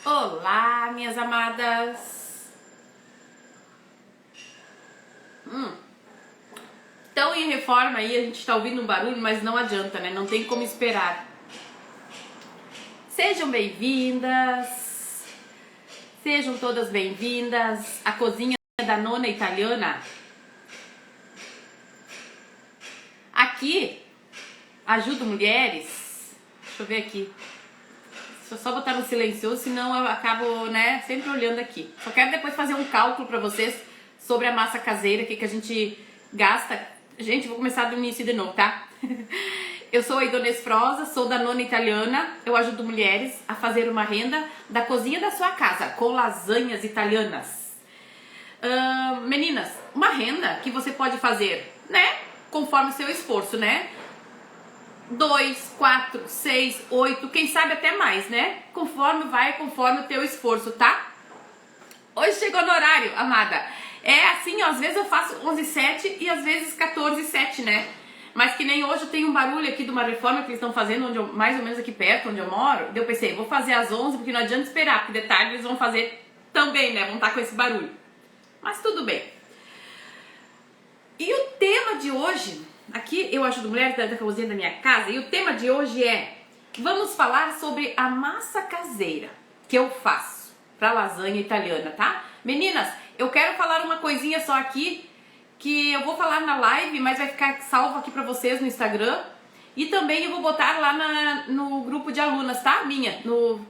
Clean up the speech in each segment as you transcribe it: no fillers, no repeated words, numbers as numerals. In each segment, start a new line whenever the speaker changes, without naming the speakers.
Olá, minhas amadas! Estão em reforma aí, a gente tá ouvindo um barulho, mas não adianta, né? Não tem como esperar. Sejam bem-vindas, sejam todas bem-vindas à cozinha da Nona Italiana. Aqui, ajudo mulheres. Deixa eu ver aqui. Deixa eu só botar no silencioso, senão eu acabo, né, sempre olhando aqui. Só quero depois fazer um cálculo pra vocês sobre a massa caseira, que a gente gasta. Gente, vou começar do início de novo, tá? Eu sou a Idonês Froza, sou da Nona Italiana. Eu ajudo mulheres a fazer uma renda da cozinha da sua casa, com lasanhas italianas. Meninas, uma renda que você pode fazer, né, conforme o seu esforço, né? 2, 4, 6, 8, quem sabe até mais, né? Conforme o teu esforço, tá? Hoje chegou no horário, amada. É assim, ó, às vezes eu faço 11h07 e às vezes 14h07, né? Mas que nem hoje eu tenho um barulho aqui de uma reforma que eles estão fazendo, mais ou menos aqui perto, onde eu moro. Eu pensei, vou fazer às 11 porque não adianta esperar, porque de tarde eles vão fazer também, né? Vão estar com esse barulho. Mas tudo bem. E o tema de hoje... Aqui eu ajudo mulheres da cozinha da minha casa e o tema de hoje é: vamos falar sobre a massa caseira que eu faço para lasanha italiana, tá? Meninas, eu quero falar uma coisinha só aqui que eu vou falar na live, mas vai ficar salvo aqui para vocês no Instagram e também eu vou botar lá no grupo de alunas, tá? No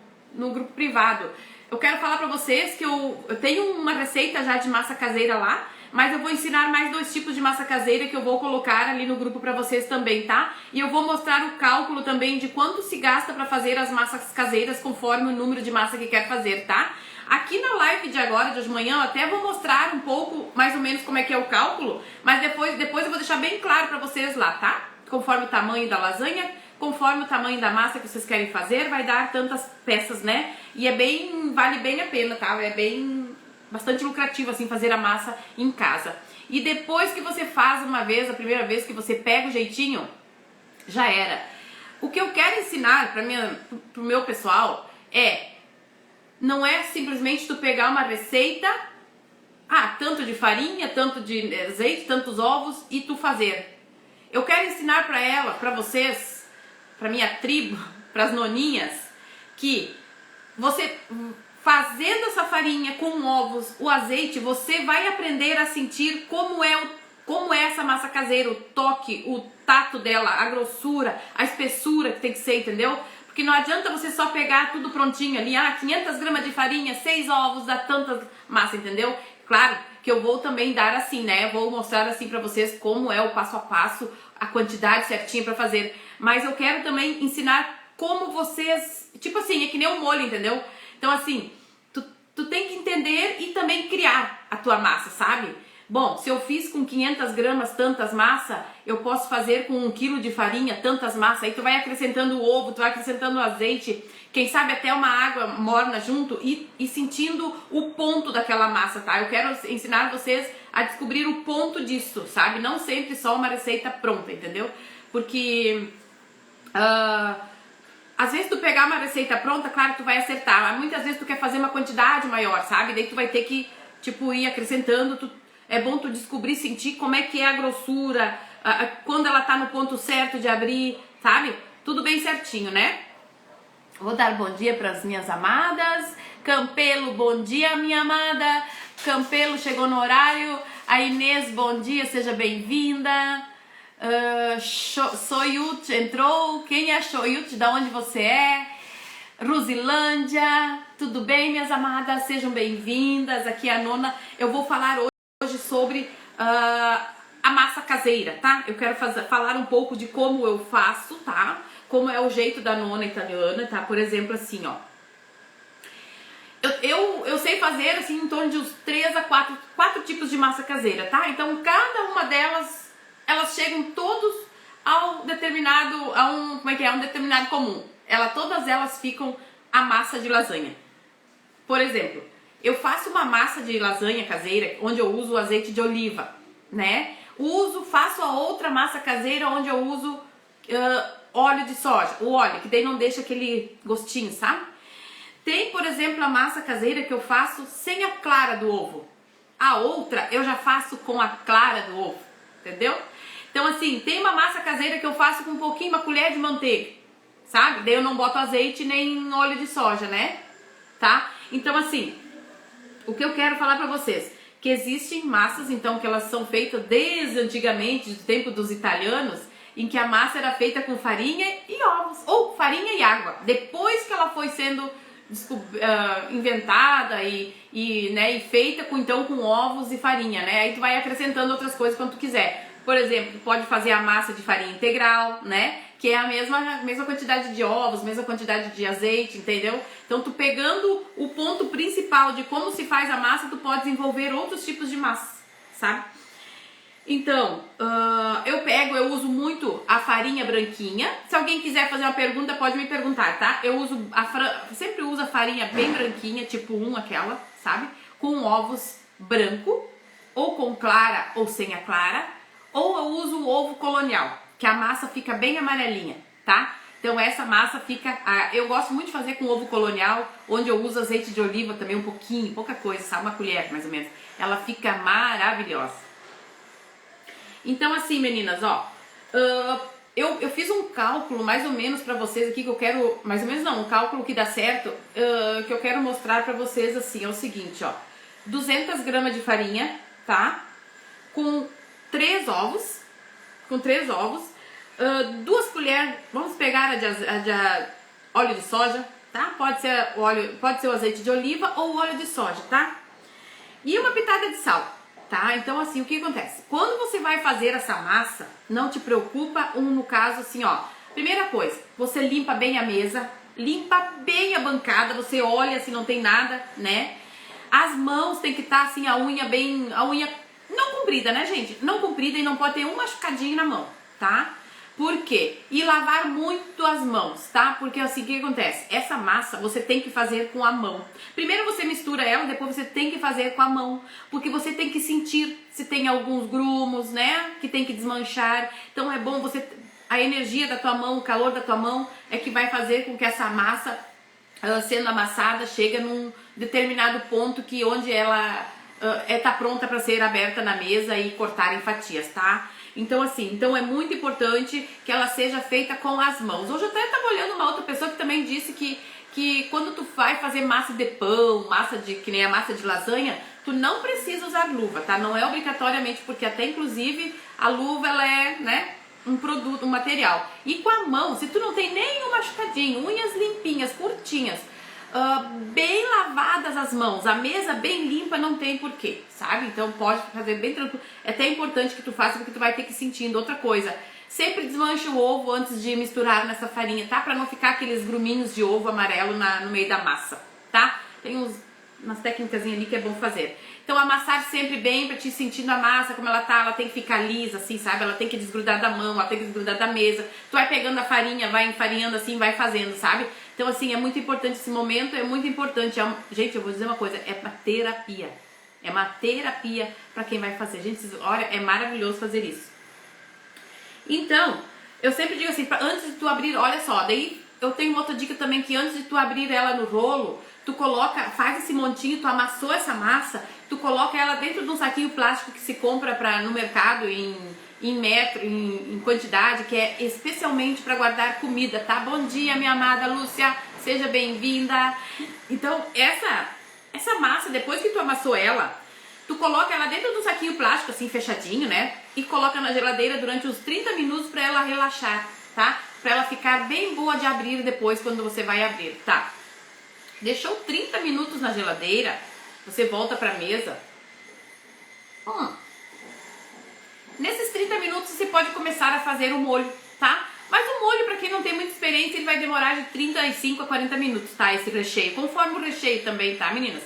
grupo privado. Eu quero falar para vocês que eu tenho uma receita já de massa caseira lá. Mas eu vou ensinar mais 2 tipos de massa caseira que eu vou colocar ali no grupo pra vocês também, tá? E eu vou mostrar o cálculo também de quanto se gasta pra fazer as massas caseiras conforme o número de massa que quer fazer, tá? Aqui na live de agora, de hoje de manhã, eu até vou mostrar um pouco, mais ou menos, como é que é o cálculo, mas depois eu vou deixar bem claro pra vocês lá, tá? Conforme o tamanho da lasanha, conforme o tamanho da massa que vocês querem fazer, vai dar tantas peças, né? E vale bem a pena, tá? Bastante lucrativo assim fazer a massa em casa. E depois que você faz uma vez, a primeira vez que você pega o jeitinho, já era. O que eu quero ensinar pro meu pessoal não é simplesmente tu pegar uma receita, tanto de farinha, tanto de azeite, tantos ovos e tu fazer. Eu quero ensinar pra vocês, pra minha tribo, pras noninhas, que você fazendo essa farinha com ovos, o azeite, você vai aprender a sentir como é essa massa caseira, o toque, o tato dela, a grossura, a espessura que tem que ser, entendeu? Porque não adianta você só pegar tudo prontinho ali, 500 gramas de farinha, 6 ovos, dá tanta massa, entendeu? Claro que eu vou também dar assim, né? Eu vou mostrar assim pra vocês como é o passo a passo, a quantidade certinha pra fazer. Mas eu quero também ensinar como vocês, tipo assim, é que nem um molho, entendeu? Então assim, tu tem que entender e também criar a tua massa, sabe? Bom, se eu fiz com 500 gramas tantas massa, eu posso fazer com 1 quilo de farinha tantas massa. Aí tu vai acrescentando o ovo, tu vai acrescentando o azeite, quem sabe até uma água morna junto e sentindo o ponto daquela massa, tá? Eu quero ensinar vocês a descobrir o ponto disso, sabe? Não sempre só uma receita pronta, entendeu? Porque... às vezes tu pegar uma receita pronta, claro que tu vai acertar, mas muitas vezes tu quer fazer uma quantidade maior, sabe? Daí tu vai ter que, ir acrescentando, é bom tu descobrir, sentir como é que é a grossura, quando ela tá no ponto certo de abrir, sabe? Tudo bem certinho, né? Vou dar bom dia para as minhas amadas. Campelo, bom dia, minha amada. Campelo chegou no horário. A Inês, bom dia, seja bem-vinda. Soyut entrou. Quem é Soyut? Da onde você é? Rusilândia, tudo bem, minhas amadas? Sejam bem-vindas. Aqui é a Nona. Eu vou falar hoje sobre a massa caseira, tá? Eu quero falar um pouco de como eu faço, tá? Como é o jeito da Nona Italiana, tá? Por exemplo, assim, ó. Eu sei fazer, assim, em torno de uns 3 a 4 tipos de massa caseira, tá? Então, cada uma delas, elas chegam todos a um determinado comum. Todas elas ficam a massa de lasanha. Por exemplo, eu faço uma massa de lasanha caseira, onde eu uso o azeite de oliva, né? Faço a outra massa caseira, onde eu uso... óleo de soja, o óleo, que daí não deixa aquele gostinho, sabe? Tem, por exemplo, a massa caseira que eu faço sem a clara do ovo. A outra eu já faço com a clara do ovo, entendeu? Então assim, tem uma massa caseira que eu faço com um pouquinho, uma colher de manteiga, sabe? Daí eu não boto azeite nem óleo de soja, né? Tá? Então assim, o que eu quero falar pra vocês, que existem massas então que elas são feitas desde antigamente, do tempo dos italianos, em que a massa era feita com farinha e ovos, ou farinha e água. Depois que ela foi sendo inventada e feita então com ovos e farinha, né? Aí tu vai acrescentando outras coisas quando tu quiser. Por exemplo, tu pode fazer a massa de farinha integral, né? Que é a mesma quantidade de ovos, mesma quantidade de azeite, entendeu? Então tu pegando o ponto principal de como se faz a massa, tu pode desenvolver outros tipos de massa, sabe? Então, eu uso muito a farinha branquinha. Se alguém quiser fazer uma pergunta, pode me perguntar, tá? Sempre uso a farinha bem branquinha, tipo aquela, sabe? Com ovos branco, ou com clara ou sem a clara, ou eu uso o ovo colonial, que a massa fica bem amarelinha, tá? Então essa massa fica, eu gosto muito de fazer com ovo colonial, onde eu uso azeite de oliva também um pouquinho, pouca coisa, sabe? Uma colher mais ou menos. Ela fica maravilhosa. Então assim, meninas, ó, eu fiz um cálculo mais ou menos pra vocês aqui, que eu quero, mais ou menos não, um cálculo que dá certo, que eu quero mostrar pra vocês assim, é o seguinte, ó, 200 gramas de farinha, tá? Com 3 ovos, 2 colheres, vamos pegar a de óleo de soja, tá? Pode ser o azeite de oliva ou o óleo de soja, tá? E uma pitada de sal. Tá? Então assim, o que acontece? Quando você vai fazer essa massa, não te preocupa, no caso assim, ó, primeira coisa, você limpa bem a mesa, limpa bem a bancada, você olha se não tem nada, né? As mãos tem que estar assim, a unha não comprida, né, gente? Não comprida e não pode ter um machucadinho na mão, tá? Por quê? E lavar muito as mãos, tá? Porque assim, o que acontece? Essa massa você tem que fazer com a mão. Primeiro você mistura ela, depois você tem que fazer com a mão. Porque você tem que sentir se tem alguns grumos, né? Que tem que desmanchar. Então é bom a energia da tua mão, o calor da tua mão é que vai fazer com que essa massa, sendo amassada, chegue num determinado ponto onde ela tá pronta para ser aberta na mesa e cortar em fatias, tá? Então assim, é muito importante que ela seja feita com as mãos. Hoje eu até estava olhando uma outra pessoa que também disse que quando tu vai fazer massa de pão, que nem a massa de lasanha, tu não precisa usar luva, tá? Não é obrigatoriamente, porque até inclusive a luva ela é, né, um produto, um material. E com a mão, se tu não tem nenhum machucadinho, unhas limpinhas, curtinhas, bem lavadas as mãos, a mesa bem limpa, não tem porquê, sabe? Então pode fazer bem tranquilo. É até importante que tu faça, porque tu vai ter que ir sentindo. Outra coisa, sempre desmanche o ovo antes de misturar nessa farinha, tá? Pra não ficar aqueles gruminhos de ovo amarelo no meio da massa, tá? Tem umas técnicas ali que é bom fazer. Então amassar sempre bem pra te sentindo a massa, como ela tá, ela tem que ficar lisa assim, sabe? Ela tem que desgrudar da mão, ela tem que desgrudar da mesa. Tu vai pegando a farinha, vai enfarinhando assim, vai fazendo, sabe? Então assim, é muito importante esse momento, é muito importante. Gente, eu vou dizer uma coisa, é uma terapia. É uma terapia pra quem vai fazer. Gente, olha, é maravilhoso fazer isso. Então, eu sempre digo assim, antes de tu abrir, olha só, daí eu tenho uma outra dica também, que antes de tu abrir ela no rolo, tu faz esse montinho, tu amassou essa massa, tu coloca ela dentro de um saquinho plástico que se compra no mercado em quantidade, que é especialmente para guardar comida, tá? Bom dia, minha amada Lúcia, seja bem-vinda. Então, essa massa, depois que tu amassou ela, tu coloca ela dentro de um saquinho plástico, assim, fechadinho, né? E coloca na geladeira durante uns 30 minutos para ela relaxar, tá? Para ela ficar bem boa de abrir depois, quando você vai abrir, tá? Deixou 30 minutos na geladeira, você volta pra mesa. Nesses 30 minutos você pode começar a fazer o molho, tá? Mas o molho, pra quem não tem muita experiência, ele vai demorar de 35 a 40 minutos, tá? Esse recheio, conforme o recheio também, tá, meninas?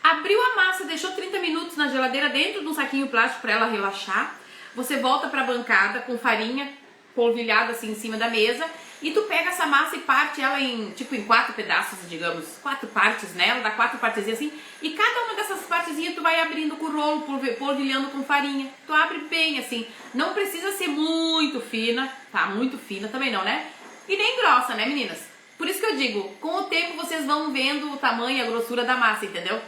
Abriu a massa, deixou 30 minutos na geladeira dentro de um saquinho plástico pra ela relaxar. Você volta pra bancada com farinha polvilhada assim em cima da mesa. E tu pega essa massa e parte ela em 4 pedaços, digamos, 4 partes, né? Ela dá 4 partezinhas assim. E cada uma dessas partezinhas tu vai abrindo com o rolo, polvilhando com farinha. Tu abre bem assim. Não precisa ser muito fina, tá? Muito fina também não, né? E nem grossa, né, meninas? Por isso que eu digo, com o tempo vocês vão vendo o tamanho e a grossura da massa, entendeu?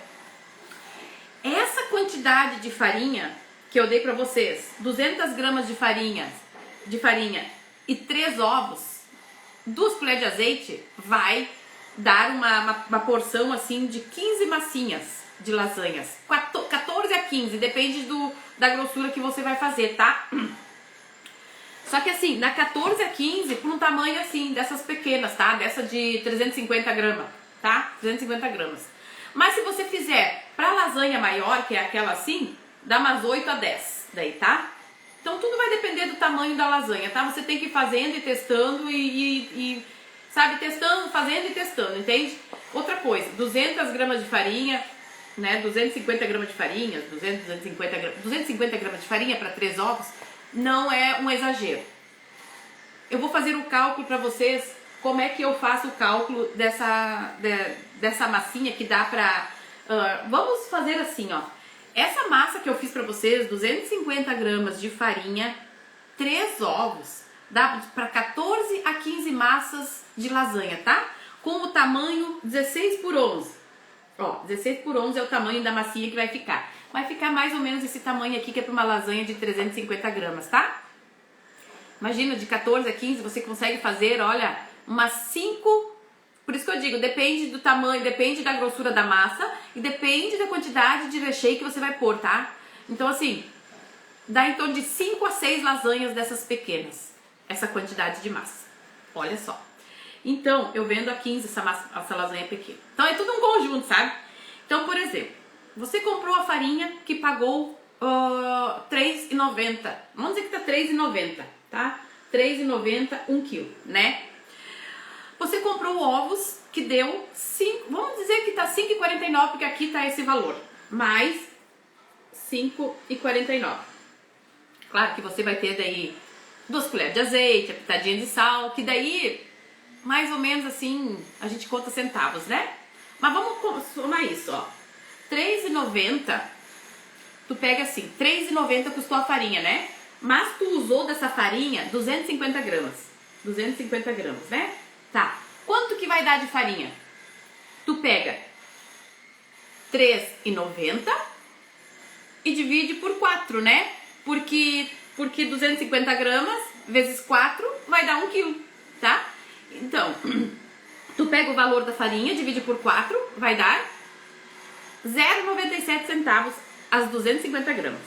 Essa quantidade de farinha que eu dei pra vocês, 200 gramas de farinha e 3 ovos, 2 colheres de azeite, vai dar uma porção assim de 15 massinhas de lasanhas. 14 a 15, depende da grossura que você vai fazer, tá? Só que assim, dá 14 a 15 por um tamanho assim, dessas pequenas, tá? Dessa de 350 gramas, tá? 350 gramas. Mas se você fizer pra lasanha maior, que é aquela assim, dá umas 8 a 10 daí, tá? Então tudo vai depender do tamanho da lasanha, tá? Você tem que ir fazendo e testando sabe, testando, fazendo e testando, entende? Outra coisa, 200 gramas de farinha, né? 250 gramas de farinha, 250 gramas de farinha para 3 ovos, não é um exagero. Eu vou fazer o cálculo para vocês, como é que eu faço o cálculo dessa massinha que dá pra... vamos fazer assim, ó. Essa massa que eu fiz pra vocês, 250 gramas de farinha, 3 ovos, dá pra 14 a 15 massas de lasanha, tá? Com o tamanho 16 por 11. Ó, 16 por 11 é o tamanho da massinha que vai ficar. Vai ficar mais ou menos esse tamanho aqui, que é pra uma lasanha de 350 gramas, tá? Imagina, de 14 a 15 você consegue fazer, olha, umas 5... Por isso que eu digo, depende do tamanho, depende da grossura da massa e depende da quantidade de recheio que você vai pôr, tá? Então assim, dá em torno de 5 a 6 lasanhas dessas pequenas, essa quantidade de massa. Olha só. Então, eu vendo a 15 essa lasanha pequena. Então é tudo um conjunto, sabe? Então, por exemplo, você comprou a farinha que pagou R$3,90. Vamos dizer que tá R$3,90, tá? R$3,90, 1 quilo, né? Você comprou ovos que deu 5, vamos dizer que tá 5,49, porque aqui tá esse valor, mais 5,49. Claro que você vai ter daí 2 colheres de azeite, a pitadinha de sal, que daí, mais ou menos assim, a gente conta centavos, né? Mas vamos somar isso, ó. R$3,90, tu pega assim, R$3,90 custou a farinha, né? Mas tu usou dessa farinha 250 gramas. 250 gramas, né? Tá. Quanto que vai dar de farinha? Tu pega R$3,90 e divide por 4, né? Porque 250 gramas vezes 4 vai dar 1 quilo, tá? Então, tu pega o valor da farinha, divide por 4, vai dar 0,97 centavos as 250 gramas.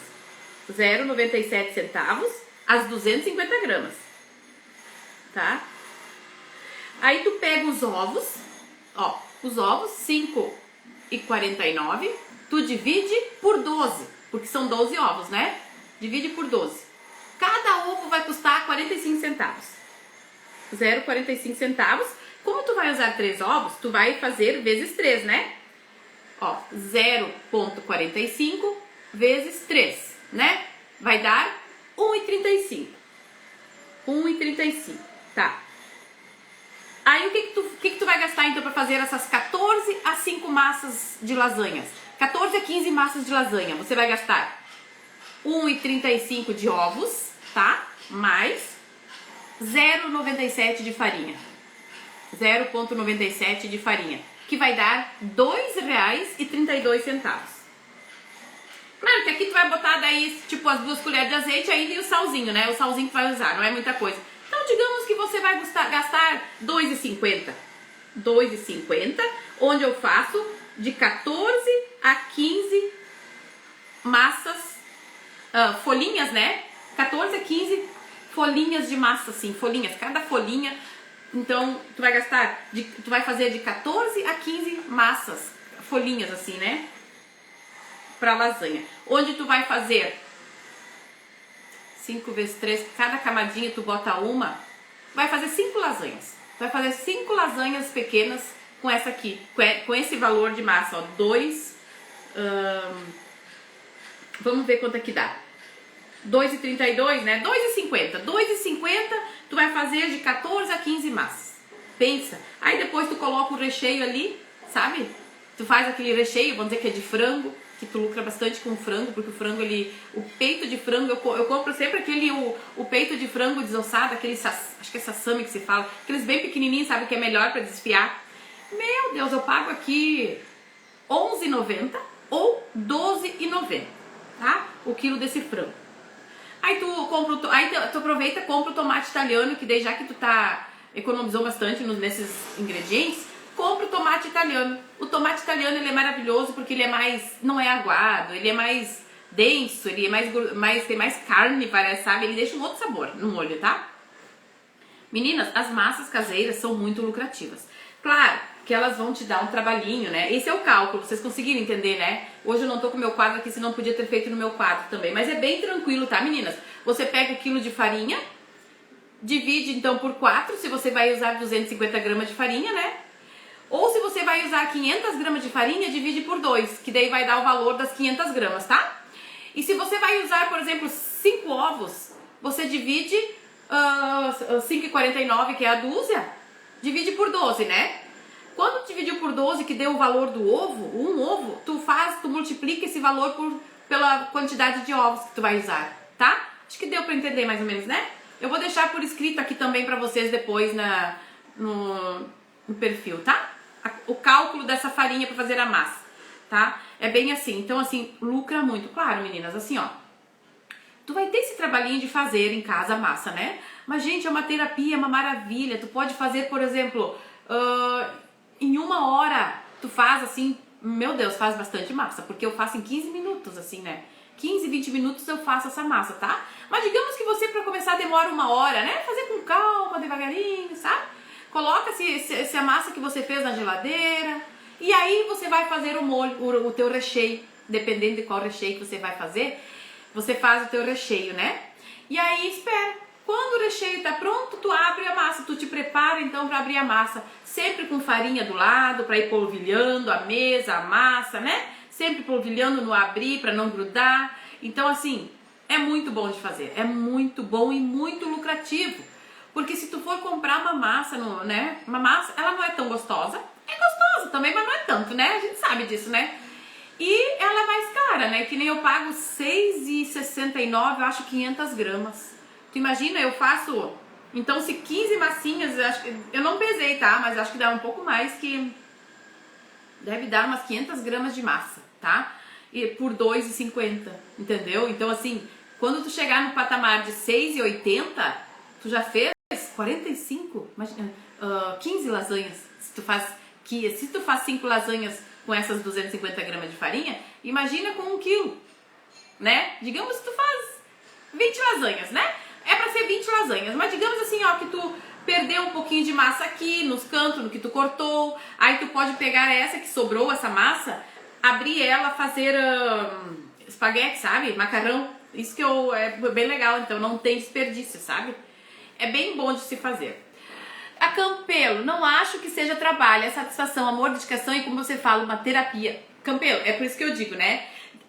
0,97 centavos as 250 gramas, tá? Aí tu pega os ovos, ó, os ovos, 5,49, tu divide por 12, porque são 12 ovos, né? Divide por 12. Cada ovo vai custar 45 centavos. 0,45 centavos. Como tu vai usar 3 ovos, tu vai fazer vezes 3, né? Ó, 0,45 vezes 3, né? Vai dar 1,35. 1,35, tá? Aí o que tu vai gastar então para fazer essas 14 a 5 massas de lasanhas? 14 a 15 massas de lasanha. Você vai gastar 1,35 de ovos, tá? Mais 0,97 de farinha. 0,97 de farinha, que vai dar R$2,32. Claro que aqui tu vai botar daí, tipo, as 2 colheres de azeite ainda e o salzinho, né? O salzinho que tu vai usar, não é muita coisa. Então, digamos que você vai gastar R$2,50. R$2,50, onde eu faço de 14 a 15 massas, folhinhas, né? 14 a 15 folhinhas de massa, assim, folhinhas, cada folhinha. Então, tu vai fazer de 14 a 15 massas, folhinhas assim, né? Pra lasanha. Onde tu vai fazer 5 vezes 3, cada camadinha tu bota uma, vai fazer 5 lasanhas. Vai fazer 5 lasanhas pequenas com essa aqui, com esse valor de massa, ó, 2, vamos ver quanto é que dá. 2,32, né? 2,50. 2,50 tu vai fazer de 14 a 15 massas. Pensa. Aí depois tu coloca o recheio ali, sabe? Tu faz aquele recheio, vamos dizer que é de frango, que tu lucra bastante com o frango, porque o frango, o peito de frango, eu compro sempre aquele, o peito de frango desossado, aquele, acho que é sassami que se fala, aqueles bem pequenininhos, sabe, que é melhor para desfiar. Meu Deus, eu pago aqui R$11,90 ou R$12,90, tá? O quilo desse frango. Aí tu aproveita e compra o tomate italiano, que daí já que tu economizou bastante nesses ingredientes, compra o tomate italiano. O tomate italiano, ele é maravilhoso porque ele é não é aguado, ele é mais denso, ele é tem mais carne, parece, sabe? Ele deixa um outro sabor no molho, tá? Meninas, as massas caseiras são muito lucrativas. Claro que elas vão te dar um trabalhinho, né? Esse é o cálculo, vocês conseguiram entender, né? Hoje eu não tô com o meu quadro aqui, senão podia ter feito no meu quadro também. Mas é bem tranquilo, tá, meninas? Você pega o quilo de farinha, divide então por 4, se você vai usar 250 gramas de farinha, né? Ou se você vai usar 500 gramas de farinha, divide por 2, que daí vai dar o valor das 500 gramas, tá? E se você vai usar, por exemplo, 5 ovos, você divide 5,49, que é a dúzia, divide por 12, né? Quando tu dividiu por 12, que deu o valor do ovo, um ovo, tu multiplica esse valor pela quantidade de ovos que tu vai usar, tá? Acho que deu pra entender mais ou menos, né? Eu vou deixar por escrito aqui também pra vocês depois no perfil, tá? O cálculo dessa farinha pra fazer a massa, tá? É bem assim, então assim, lucra muito. Claro, meninas, assim, ó, tu vai ter esse trabalhinho de fazer em casa a massa, né? Mas, gente, é uma terapia, é uma maravilha. Tu pode fazer, por exemplo, em 1 hora, tu faz assim, meu Deus, faz bastante massa, porque eu faço em 15 minutos, assim, né? 15, 20 minutos eu faço essa massa, tá? Mas digamos que você, pra começar, demora 1 hora, né? Fazer com calma, devagarinho, sabe? Coloca essa massa que você fez na geladeira e aí você vai fazer o molho, o teu recheio, dependendo de qual recheio que você vai fazer, você faz o teu recheio, né? E aí espera. Quando o recheio tá pronto, tu abre a massa, tu te prepara então para abrir a massa, sempre com farinha do lado, para ir polvilhando a mesa, a massa, né? Sempre polvilhando no abrir para não grudar. Então assim, é muito bom de fazer, é muito bom e muito lucrativo. Porque se tu for comprar uma massa, né? Uma massa, ela não é tão gostosa. É gostosa também, mas não é tanto, né? A gente sabe disso, né? E ela é mais cara, né? Que nem eu pago R$6,69, eu acho 500 gramas. Tu imagina, eu faço... Então, se 15 massinhas, eu não pesei, tá? Mas acho que dá um pouco mais que... Deve dar umas 500 gramas de massa, tá? E por R$2,50, entendeu? Então, assim, quando tu chegar no patamar de R$6,80, tu já fez 45, imagina, 15 lasanhas. Se tu faz 5 lasanhas com essas 250 gramas de farinha, imagina com 1 quilo, né? Digamos que tu faz 20 lasanhas, né? É pra ser 20 lasanhas, mas digamos assim, ó, que tu perdeu um pouquinho de massa aqui nos cantos, no que tu cortou, aí tu pode pegar essa que sobrou, essa massa, abrir ela, fazer espaguete, sabe? Macarrão. Isso que é bem legal, então não tem desperdício, sabe? É bem bom de se fazer. A Campelo, não acho que seja trabalho, é satisfação, amor, dedicação e, como você fala, uma terapia. Campelo, é por isso que eu digo, né?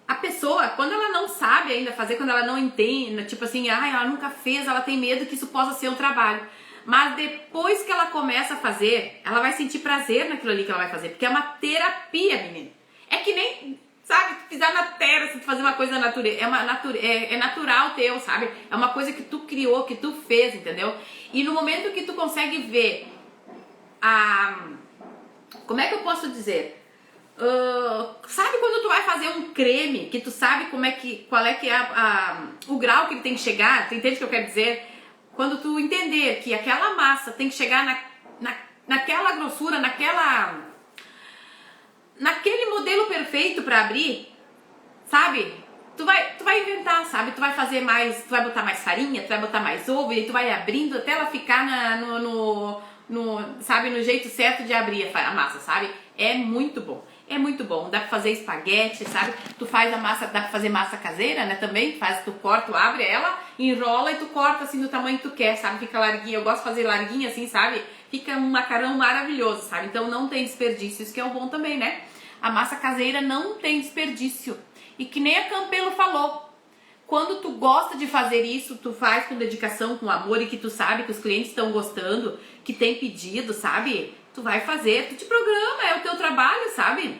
A pessoa, quando ela não sabe ainda fazer, quando ela não entende, tipo assim, ela nunca fez, ela tem medo que isso possa ser um trabalho. Mas depois que ela começa a fazer, ela vai sentir prazer naquilo ali que ela vai fazer, porque é uma terapia, menina. É que nem, sabe, tu pisar na terra, se tu fazer uma coisa da natureza, é natural teu, sabe? É uma coisa que tu criou, que tu fez, entendeu? E no momento que tu consegue ver como é que eu posso dizer? Sabe quando tu vai fazer um creme, que tu sabe qual é que é o grau que ele tem que chegar? Tu entende o que eu quero dizer? Quando tu entender que aquela massa tem que chegar naquela grossura, naquele modelo perfeito para abrir, sabe? Tu vai inventar, sabe? Tu vai fazer mais, tu vai botar mais farinha, tu vai botar mais ovo e tu vai abrindo até ela ficar sabe, no jeito certo de abrir a massa, sabe? É muito bom. É muito bom, dá pra fazer espaguete, sabe? Tu faz a massa, dá pra fazer massa caseira, né, também, tu corta, tu abre ela, enrola e tu corta assim do tamanho que tu quer, sabe? Fica larguinha, eu gosto de fazer larguinha assim, sabe? Fica um macarrão maravilhoso, sabe? Então não tem desperdício, isso que é o bom também, né? A massa caseira não tem desperdício. E que nem a Campelo falou, quando tu gosta de fazer isso, tu faz com dedicação, com amor e que tu sabe que os clientes estão gostando, que tem pedido, sabe? Tu vai fazer, tu te programa, é o teu trabalho, sabe?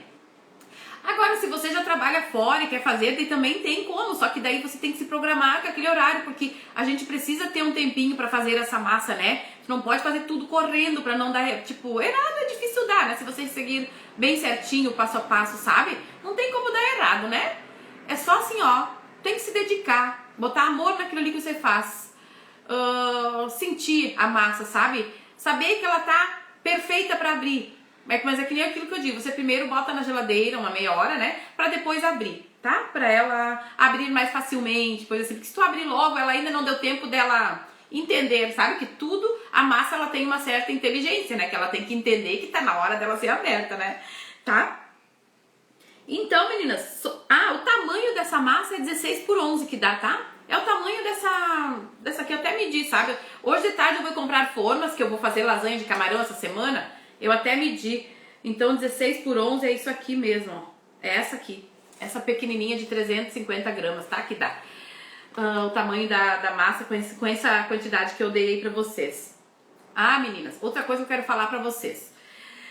Agora, se você já trabalha fora e quer fazer, daí também tem como, só que daí você tem que se programar com aquele horário, porque a gente precisa ter um tempinho pra fazer essa massa, né? Você não pode fazer tudo correndo pra não dar, tipo, errado é difícil dar, né? Se você seguir bem certinho, passo a passo, sabe? Não tem como dar errado, né? É só assim, ó, tem que se dedicar, botar amor naquilo ali que você faz, sentir a massa, sabe? Saber que ela tá perfeita pra abrir. Mas é que nem aquilo que eu digo, você primeiro bota na geladeira uma meia hora, né? Pra depois abrir, tá? Pra ela abrir mais facilmente, coisa assim. Porque se tu abrir logo, ela ainda não deu tempo dela entender, sabe? Que tudo, a massa, ela tem uma certa inteligência, né? Que ela tem que entender que tá na hora dela ser aberta, né? Tá? Então, meninas, o tamanho dessa massa é 16 por 11 que dá, tá? É o tamanho dessa aqui, eu até medi, sabe? Hoje de tarde eu vou comprar formas, que eu vou fazer lasanha de camarão essa semana. Eu até medi. Então 16 por 11 é isso aqui mesmo, ó. É essa aqui. Essa pequenininha de 350 gramas, tá? Que dá o tamanho da massa com essa quantidade que eu dei aí pra vocês. Ah, meninas, outra coisa que eu quero falar pra vocês.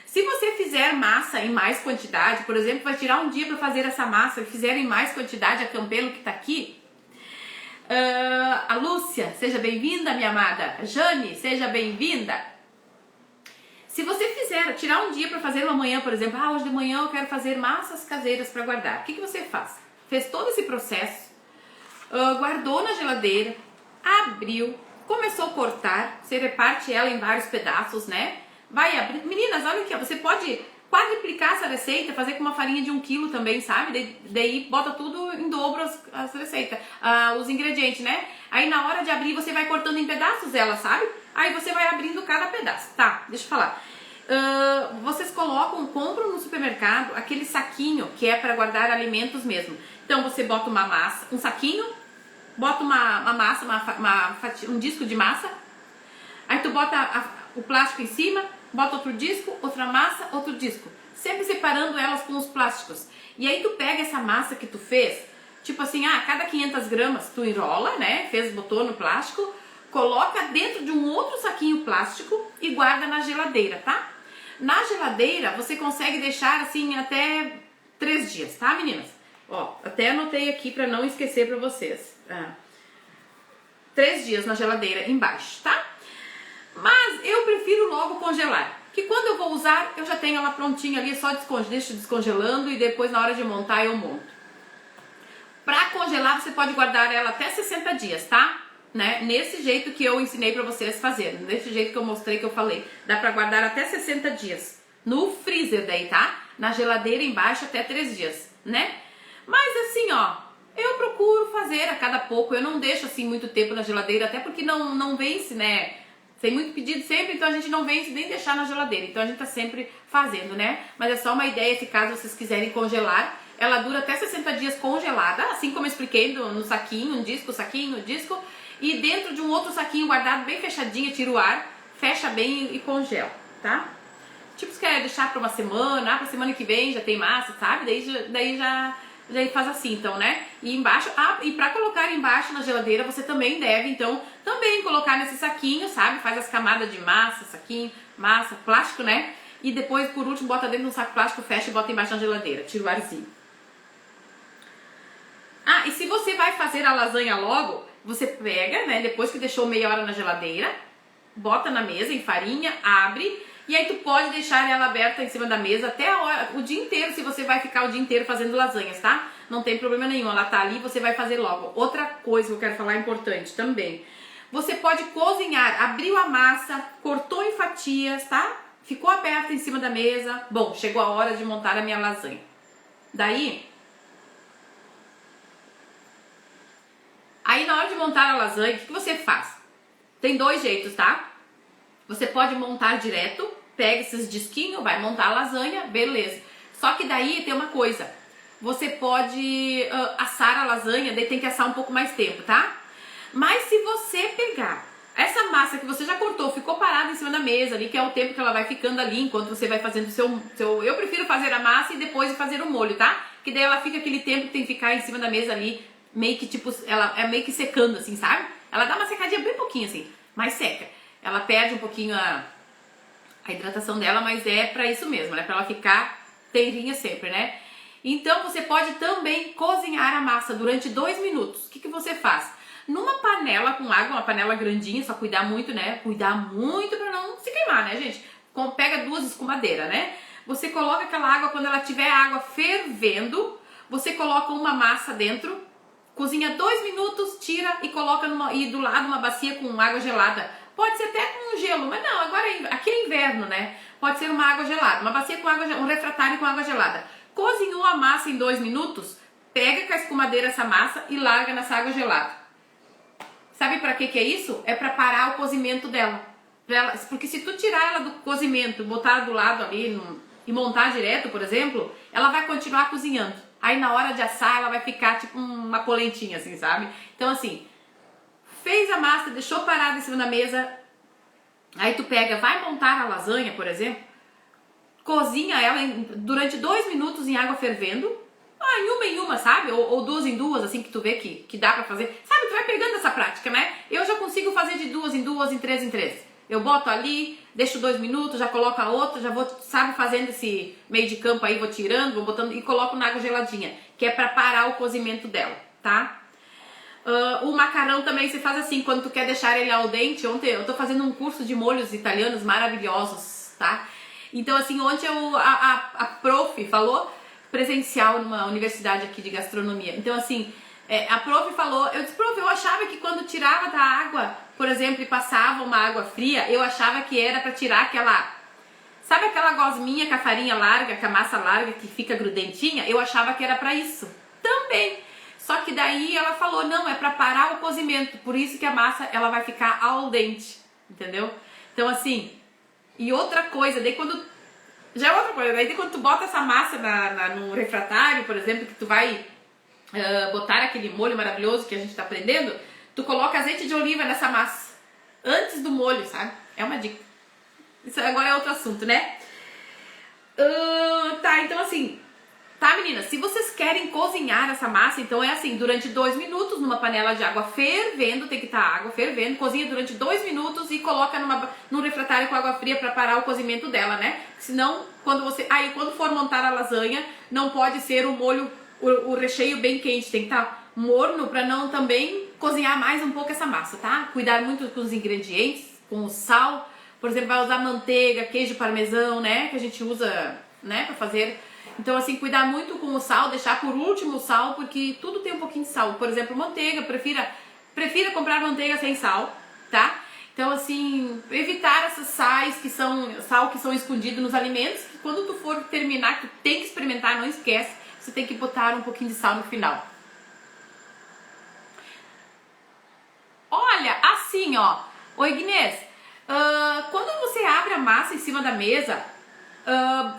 Se você fizer massa em mais quantidade, por exemplo, vai tirar um dia pra fazer essa massa e fizer em mais quantidade, a Campelo que tá aqui. A Lúcia, seja bem-vinda, minha amada. Jane, seja bem-vinda. Se você tirar um dia para fazer uma manhã, por exemplo, hoje de manhã eu quero fazer massas caseiras para guardar. O que você faz? Fez todo esse processo, guardou na geladeira, abriu, começou a cortar, você reparte ela em vários pedaços, né? Vai abrir. Meninas, olha aqui, ó, você pode quadriplicar essa receita, fazer com uma farinha de 1 quilo também, sabe? Daí bota tudo em dobro as receitas, os ingredientes, né? Aí na hora de abrir você vai cortando em pedaços ela, sabe? Aí você vai abrindo cada pedaço. Tá, deixa eu falar. Vocês compram no supermercado aquele saquinho que é para guardar alimentos mesmo. Então você bota uma massa, um saquinho, bota uma massa, um disco de massa. Aí tu bota o plástico em cima, bota outro disco, outra massa, outro disco. Sempre separando elas com os plásticos. E aí tu pega essa massa que tu fez, tipo assim, cada 500 gramas tu enrola, né? Botou no plástico, coloca dentro de um outro saquinho plástico e guarda na geladeira, tá? Na geladeira você consegue deixar assim até 3 dias, tá, meninas? Ó, até anotei aqui pra não esquecer pra vocês. 3 dias na geladeira embaixo, tá? Mas eu prefiro logo congelar, que quando eu vou usar eu já tenho ela prontinha ali, só deixo descongelando e depois na hora de montar eu monto. Pra congelar você pode guardar ela até 60 dias, tá? Né? Nesse jeito que eu ensinei pra vocês fazerem, nesse jeito que eu mostrei, que eu falei, dá pra guardar até 60 dias no freezer daí, tá? Na geladeira embaixo até 3 dias, né? Mas assim, ó, eu procuro fazer a cada pouco, eu não deixo assim muito tempo na geladeira, até porque não vence, né? Tem muito pedido sempre, então a gente não vence nem deixar na geladeira, então a gente tá sempre fazendo, né? Mas é só uma ideia, se caso vocês quiserem congelar, ela dura até 60 dias congelada, assim como eu expliquei no saquinho, saquinho, disco, e dentro de um outro saquinho guardado bem fechadinho, tira o ar, fecha bem e congela, tá? Tipo, se quer deixar pra uma semana, pra semana que vem já tem massa, sabe? Daí já faz assim, então, né? E embaixo, e pra colocar embaixo na geladeira, você também deve, então, também colocar nesse saquinho, sabe? Faz as camadas de massa, saquinho, massa, plástico, né? E depois, por último, bota dentro de um saco plástico, fecha e bota embaixo na geladeira, tira o arzinho. E se você vai fazer a lasanha logo, você pega, né? Depois que deixou meia hora na geladeira, bota na mesa, enfarinha, abre. E aí tu pode deixar ela aberta em cima da mesa até a hora, o dia inteiro, se você vai ficar o dia inteiro fazendo lasanhas, tá? Não tem problema nenhum, ela tá ali, você vai fazer logo. Outra coisa que eu quero falar importante também. Você pode cozinhar, abriu a massa, cortou em fatias, tá? Ficou aberta em cima da mesa. Bom, chegou a hora de montar a minha lasanha. Daí, na hora de montar a lasanha, o que você faz? Tem 2 jeitos, tá? Você pode montar direto, pega esses disquinhos, vai montar a lasanha, beleza. Só que daí tem uma coisa, você pode assar a lasanha, daí tem que assar um pouco mais tempo, tá? Mas se você pegar essa massa que você já cortou, ficou parada em cima da mesa ali, que é o tempo que ela vai ficando ali, enquanto você vai fazendo o seu... Eu prefiro fazer a massa e depois fazer o molho, tá? Que daí ela fica aquele tempo que tem que ficar em cima da mesa ali, meio que tipo, ela é meio que secando assim, sabe? Ela dá uma secadinha bem pouquinho assim, mas seca. Ela perde um pouquinho a hidratação dela, mas é pra isso mesmo, né? Pra ela ficar inteirinha sempre, né? Então você pode também cozinhar a massa durante 2 minutos. O que você faz? Numa panela com água, uma panela grandinha, só cuidar muito, né? Cuidar muito para não se queimar, né, gente? Pega 2 escumadeiras, né? Você coloca aquela água, quando ela tiver a água fervendo, você coloca uma massa dentro, cozinha 2 minutos, tira e coloca e do lado uma bacia com água gelada. Pode ser até com gelo, mas não, agora aqui é inverno, né? Pode ser uma água gelada, uma bacia com água, um refratário com água gelada. Cozinhou a massa em 2 minutos, pega com a escumadeira essa massa e larga nessa água gelada. Sabe pra que é isso? É pra parar o cozimento dela. Porque se tu tirar ela do cozimento, botar do lado ali e montar direto, por exemplo, ela vai continuar cozinhando. Aí na hora de assar ela vai ficar tipo uma polentinha assim, sabe? Então assim, fez a massa, deixou parada em cima da mesa, aí tu pega, vai montar a lasanha, por exemplo, cozinha ela durante 2 minutos em água fervendo, em uma, sabe? Ou 2 em 2, assim, que tu vê que dá pra fazer. Sabe, tu vai pegando essa prática, né? Eu já consigo fazer de 2 em 2, em 3 em 3. Eu boto ali, deixo 2 minutos, já coloco a outra, já vou, sabe, fazendo esse meio de campo aí, vou tirando, vou botando e coloco na água geladinha, que é pra parar o cozimento dela, tá? O macarrão também se faz assim, quando tu quer deixar ele al dente. Ontem eu tô fazendo um curso de molhos italianos maravilhosos, tá? Então assim, ontem a prof falou presencial numa universidade aqui de gastronomia. Então assim, a prof falou, eu disse, prof, eu achava que quando tirava da água, por exemplo, e passava uma água fria, eu achava que era pra tirar aquela, sabe aquela gosminha com a farinha larga, com a massa larga que fica grudentinha? Eu achava que era pra isso também. Só que daí ela falou, não, é pra parar o cozimento, por isso que a massa ela vai ficar al dente, entendeu? Então assim, e outra coisa, daí quando já é outra coisa, daí quando tu bota essa massa no refratário, por exemplo, que tu vai botar aquele molho maravilhoso que a gente tá aprendendo, tu coloca azeite de oliva nessa massa, antes do molho, sabe? É uma dica. Isso agora é outro assunto, né? Tá, então assim, tá, meninas? Se vocês querem cozinhar essa massa, então é assim, durante 2 minutos, numa panela de água fervendo, tem que estar água fervendo, cozinha durante 2 minutos e coloca num refratário com água fria para parar o cozimento dela, né? Senão, quando for montar a lasanha, não pode ser o molho, o recheio bem quente, tem que estar morno para não também cozinhar mais um pouco essa massa, tá? Cuidar muito com os ingredientes, com o sal, por exemplo, vai usar manteiga, queijo parmesão, né? Que a gente usa, né, para fazer. Então, assim, cuidar muito com o sal, deixar por último o sal, porque tudo tem um pouquinho de sal. Por exemplo, manteiga, prefira comprar manteiga sem sal, tá? Então, assim, evitar essas sais que são escondidos nos alimentos, que quando tu for terminar, tu tem que experimentar, não esquece, você tem que botar um pouquinho de sal no final. Olha, assim, ó, oi Inês, quando você abre a massa em cima da mesa,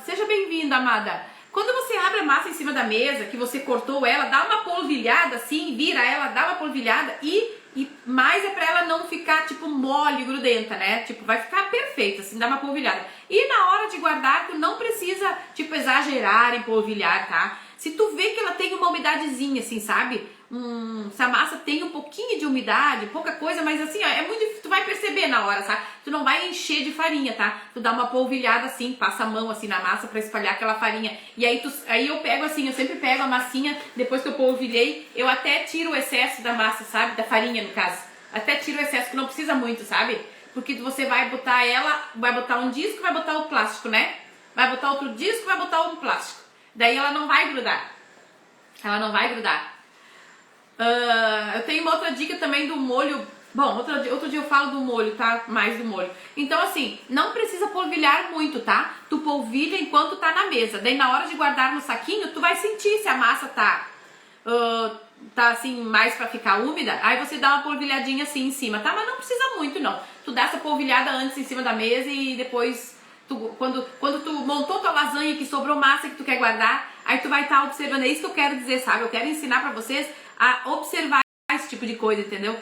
seja bem-vinda, amada. Quando você abre a massa em cima da mesa, que você cortou ela, dá uma polvilhada assim, vira ela, dá uma polvilhada e mais é pra ela não ficar tipo mole, grudenta, né? Tipo, vai ficar perfeita, assim, dá uma polvilhada. E na hora de guardar, tu não precisa, tipo, exagerar em polvilhar, tá? Se tu vê que ela tem uma umidadezinha, assim, sabe? Se a massa tem um pouquinho de umidade, pouca coisa, mas assim, ó, é muito difícil, tu vai perceber na hora, sabe? Tu não vai encher de farinha, tá? Tu dá uma polvilhada assim, passa a mão assim na massa pra espalhar aquela farinha. E aí eu pego assim, eu sempre pego a massinha, depois que eu polvilhei, eu até tiro o excesso da massa, sabe? Da farinha, no caso. Até tiro o excesso, que não precisa muito, sabe? Porque você vai botar vai botar um disco, vai botar o plástico, né? Vai botar outro disco, vai botar um plástico. Daí ela não vai grudar. Ela não vai grudar. Eu tenho uma outra dica também do molho. Bom, outro dia eu falo do molho, tá? Mais do molho. Então assim, não precisa polvilhar muito, tá? Tu polvilha enquanto tá na mesa. Daí na hora de guardar no saquinho, tu vai sentir se a massa tá assim, mais pra ficar úmida. Aí você dá uma polvilhadinha assim em cima, tá? Mas não precisa muito, não. Tu dá essa polvilhada antes em cima da mesa e depois, quando tu montou tua lasanha que sobrou massa que tu quer guardar, aí tu vai estar observando. É isso que eu quero dizer, sabe? Eu quero ensinar pra vocês a observar esse tipo de coisa, entendeu?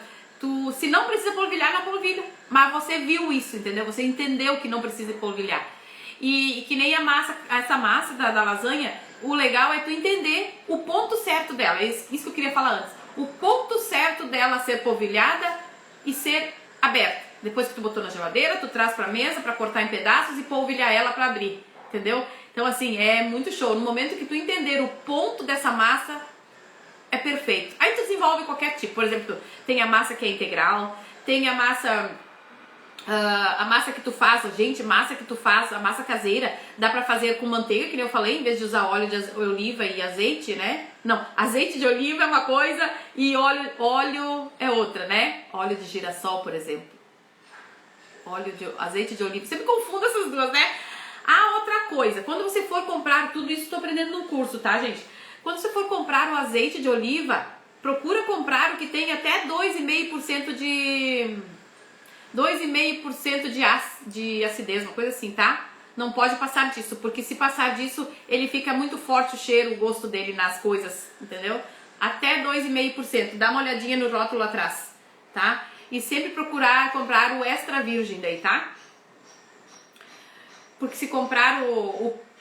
Se não precisa polvilhar, não polvilha. Mas você viu isso, entendeu? Você entendeu que não precisa polvilhar. E que nem essa massa da lasanha, o legal é tu entender o ponto certo dela. É isso que eu queria falar antes. O ponto certo dela ser polvilhada e ser aberta. Depois que tu botou na geladeira, tu traz pra mesa pra cortar em pedaços e polvilhar ela pra abrir, entendeu? Então assim, é muito show. No momento que tu entender o ponto dessa massa, é perfeito. Aí tu desenvolve qualquer tipo. Por exemplo, tem a massa que é integral, tem a massa que tu faz, gente, massa que tu faz, a massa caseira, dá pra fazer com manteiga, que nem eu falei, em vez de usar óleo de oliva e azeite, né? Não, azeite de oliva é uma coisa e óleo é outra, né? Óleo de girassol, por exemplo. Azeite de oliva, sempre confundo essas duas, né? Ah, outra coisa, quando você for comprar, tudo isso estou aprendendo num curso, tá, gente? Quando você for comprar o azeite de oliva, procura comprar o que tem até 2,5% de acidez, uma coisa assim, tá? Não pode passar disso, porque se passar disso, ele fica muito forte o cheiro, o gosto dele nas coisas, entendeu? Até 2,5%, dá uma olhadinha no rótulo atrás, tá? E sempre procurar comprar o extra virgem daí, tá? Porque se comprar